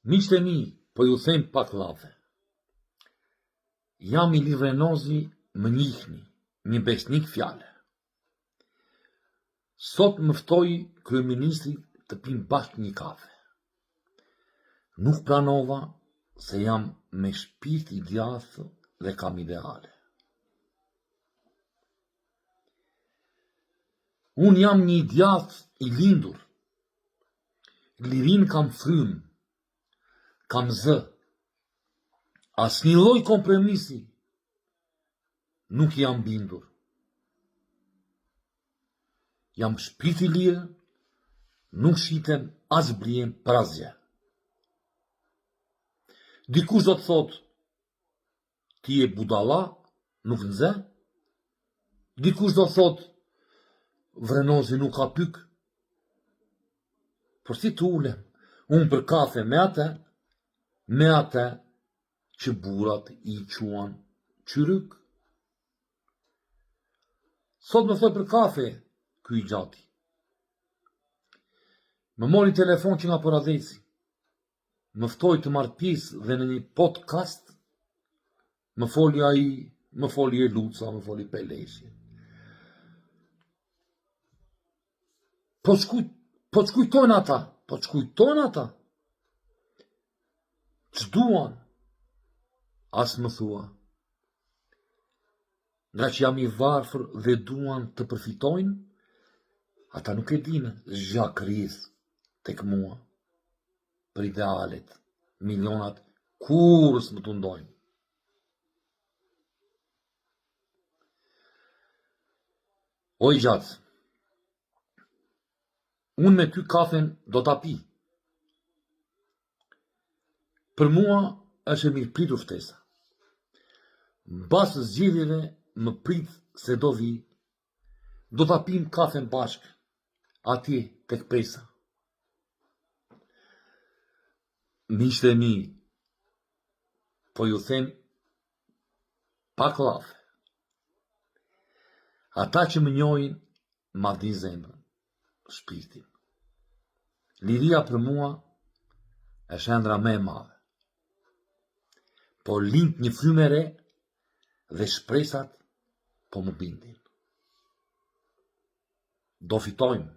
Miqtë e mi, po ju them pak llafe. Jam i Livrenozi, më njihni, një besnik fjale. Sot më ftoi kryeministri të pim bashkë një kafe. Nuk pranova se jam me shpirt i djathtë dhe kam ideale. Unë jam një djathtë i lindur. Lirin kam frymë, kam zë. Asnjë lloj kompromisi nuk jam bindur. Jam shpirt i lirë, nuk shitem as blihem për asgjë. Dikush do të thotë, ti je budalla, nuk nxe. Dikush do thotë, Vrenozi nuk ka pyk. Por si të ulem, unë për kafe me atë që burrat i quan qyryk. Sot më thoi për kafe, ky i gjati. Më mori telefon që nga Poradeci. Më ftoi të marr pjesë dhe në një podcast më foli ai, më foli e Luca, më foli Peleshi. Po çkujtojnë ata. Ç'duan? As më thua. Nga që jam i varfër dhe duan të përfitojnë, ata nuk e dinë zgjakris tek mua. Për idealet, milionat kurrës më tundojnë. O i gjatë, unë me ty kafen do t'a pi. Për mua është e mirë pritur ftesa. Mbas zgjedhjeve më prit se do vi, do t'a pim kafen bashkë, atje tek Pesa. Miqtë e mi, po ju them pak llafe. Ata që më njohin, ma din zemrën, shpirtin. Liria për mua është ëndra më e madhe. Po lind një frymë e re dhe shpresat po më bindin. Do fitojmë.